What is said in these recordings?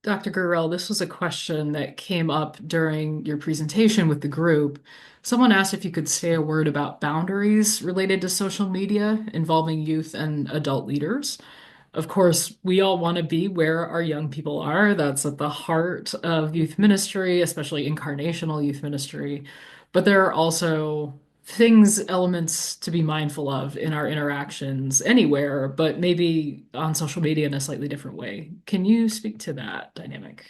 Dr. Gurrell, this was a question that came up during your presentation with the group. Someone asked if you could say a word about boundaries related to social media involving youth and adult leaders. Of course, we all want to be where our young people are. That's at the heart of youth ministry, especially incarnational youth ministry. But there are also elements to be mindful of in our interactions anywhere, but maybe on social media in a slightly different way. Can you speak to that dynamic?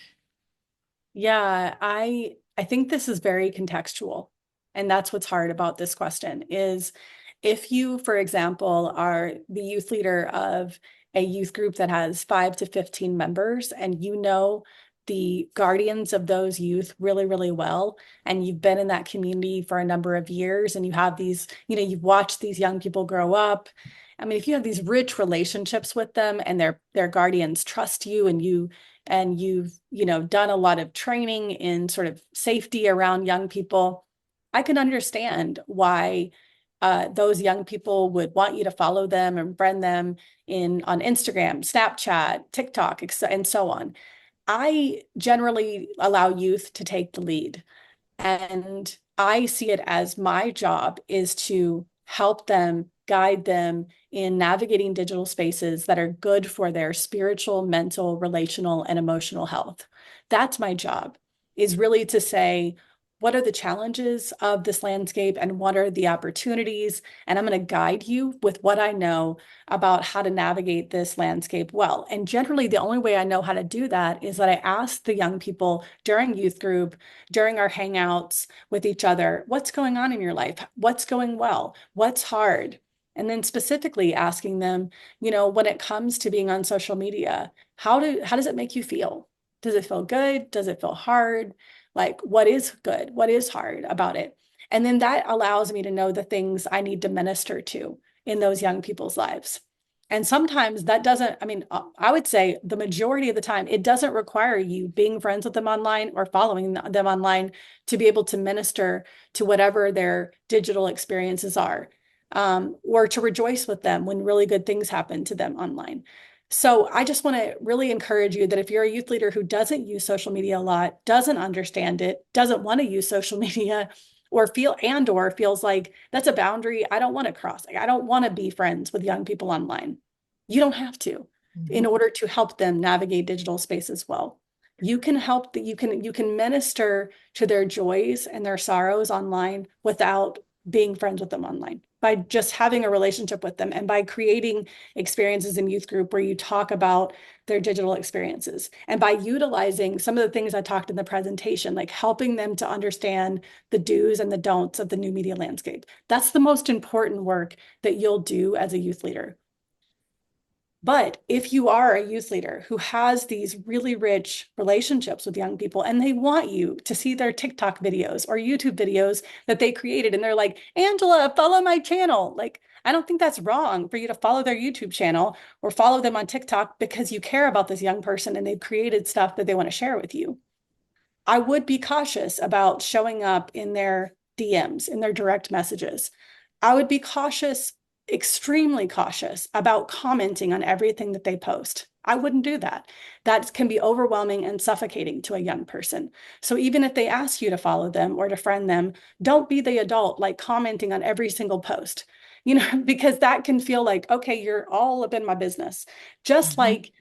Yeah, I think this is very contextual. And that's what's hard about this question is if you, for example, are the youth leader of a youth group that has 5 to 15 members and you know the guardians of those youth really, really well, and you've been in that community for a number of years and you have these, you've watched these young people grow up. I mean, if you have these rich relationships with them and their guardians trust you and you've done a lot of training in sort of safety around young people, I can understand why those young people would want you to follow them and friend them in on Instagram, Snapchat, TikTok, and so on. I generally allow youth to take the lead. And I see it as my job is to help them, guide them in navigating digital spaces that are good for their spiritual, mental, relational, and emotional health. That's my job, is really to say, what are the challenges of this landscape and what are the opportunities? And I'm going to guide you with what I know about how to navigate this landscape well. And generally, the only way I know how to do that is that I ask the young people during youth group, during our hangouts with each other, what's going on in your life? What's going well? What's hard? And then specifically asking them, when it comes to being on social media, how does it make you feel? Does it feel good? Does it feel hard? Like, what is good? What is hard about it? And then that allows me to know the things I need to minister to in those young people's lives. And sometimes that doesn't, I mean, I would say the majority of the time, it doesn't require you being friends with them online or following them online to be able to minister to whatever their digital experiences are, or to rejoice with them when really good things happen to them online. So I just want to really encourage you that if you're a youth leader who doesn't use social media a lot, doesn't understand it, doesn't want to use social media, or feels like that's a boundary I don't want to cross. Like, I don't want to be friends with young people online. You don't have to in Mhm. order to help them navigate digital space as well. You can help that you can minister to their joys and their sorrows online without being friends with them online by just having a relationship with them and by creating experiences in youth group where you talk about their digital experiences and by utilizing some of the things I talked in the presentation, like helping them to understand the do's and the don'ts of the new media landscape. That's the most important work that you'll do as a youth leader. But if you are a youth leader who has these really rich relationships with young people and they want you to see their TikTok videos or YouTube videos that they created, and they're like, Angela, follow my channel. Like, I don't think that's wrong for you to follow their YouTube channel or follow them on TikTok because you care about this young person and they've created stuff that they want to share with you. I would be cautious about showing up in their DMs, in their direct messages. I would be cautious, extremely cautious about commenting on everything that they post. I wouldn't do that. That can be overwhelming and suffocating to a young person. So even if they ask you to follow them or to friend them, don't be the adult like commenting on every single post, because that can feel like, okay, you're all up in my business. Just Mhm. like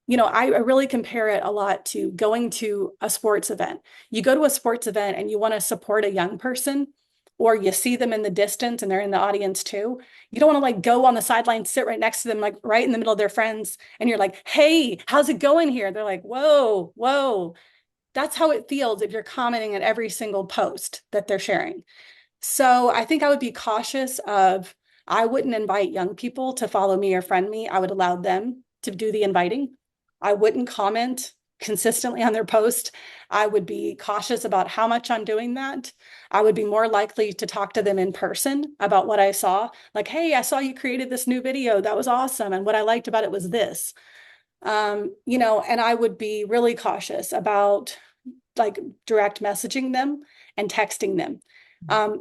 I really compare it a lot to going to a sports event. You go to a sports event and you want to support a young person, or you see them in the distance and they're in the audience too. You don't want to like go on the sideline, sit right next to them, like right in the middle of their friends, and you're like, hey, how's it going here? They're like, whoa, whoa. That's how it feels if you're commenting on every single post that they're sharing. So I think I would be cautious of, I wouldn't invite young people to follow me or friend me. I would allow them to do the inviting. I wouldn't comment consistently on their post. I would be cautious about how much I'm doing that. I would be more likely to talk to them in person about what I saw. Like, hey, I saw you created this new video. That was awesome. And what I liked about it was this. And I would be really cautious about like direct messaging them and texting them.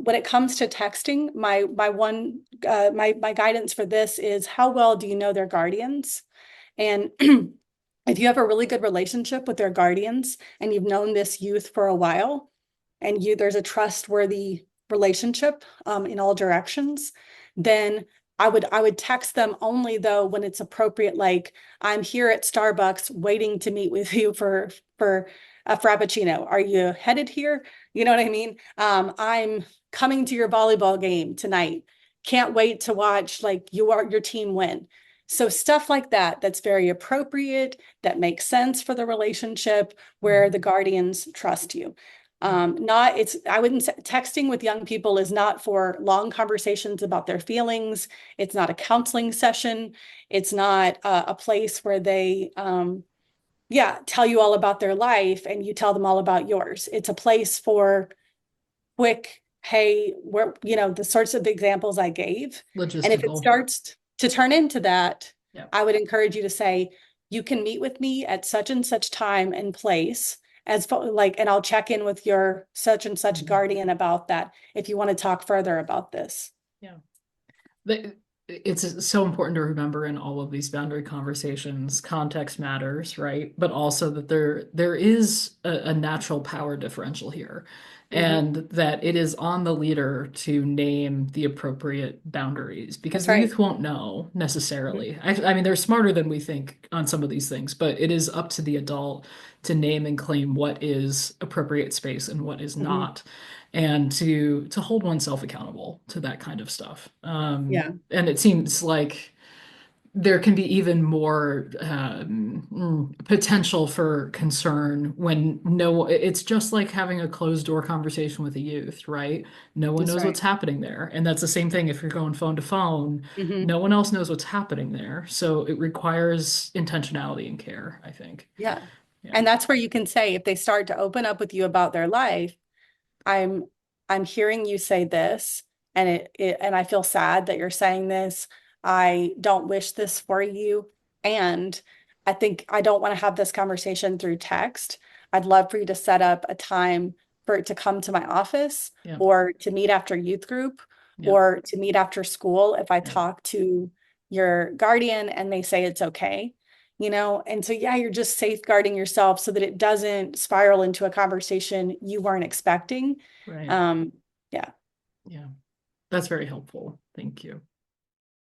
When it comes to texting, my guidance for this is how well do you know their guardians? And If you have a really good relationship with their guardians and you've known this youth for a while, and there's a trustworthy relationship in all directions, then I would text them only though when it's appropriate, like I'm here at Starbucks waiting to meet with you for a frappuccino. Are you headed here? You know what I mean? I'm coming to your volleyball game tonight. Can't wait to watch like your team win. So stuff like that, that's very appropriate, that makes sense for the relationship where Mhm. the guardians trust you. Yeah. Not it's I wouldn't say texting with young people is not for long conversations about their feelings. It's not a counseling session. It's not a place where they yeah, tell you all about their life and you tell them all about yours. It's a place for quick, hey, where, the sorts of examples I gave. And if it Logistical. starts to turn into that, Yeah. I would encourage you to say, you can meet with me at such and such time and place like, and I'll check in with your such and such Mhm. guardian about that if you want to talk further about this. Yeah. The- It's so important to remember in all of these boundary conversations, context matters, right? But also that there is a natural power differential here, Mhm. and that it is on the leader to name the appropriate boundaries because That's the right. youth won't know Mhm. necessarily. I mean, they're smarter than we think on some of these things, but it is up to the adult to name and claim what is appropriate space and what is Mhm. not, and to hold oneself accountable to that kind of stuff. Yeah. And it seems like there can be even more potential for concern when it's just like having a closed door conversation with a youth, right? No one That's knows what's right. happening there. And that's the same thing if you're going phone to phone, Mhm. no one else knows what's happening there. So it requires intentionality and care, I think. Yeah. Yeah. And that's where you can say if they start to open up with you about their life, I'm I'm hearing you say this and and I feel sad that you're saying this. I don't wish this for you. And I think I don't want to have this conversation through text. I'd love for you to set up a time for it to come to my office Yeah. or to meet after youth group Yeah. or to meet after school if I Yeah. talk to your guardian and they say it's okay. And so, yeah, you're just safeguarding yourself so that it doesn't spiral into a conversation you weren't expecting. Right. Um, yeah. Yeah. That's very helpful. Thank you.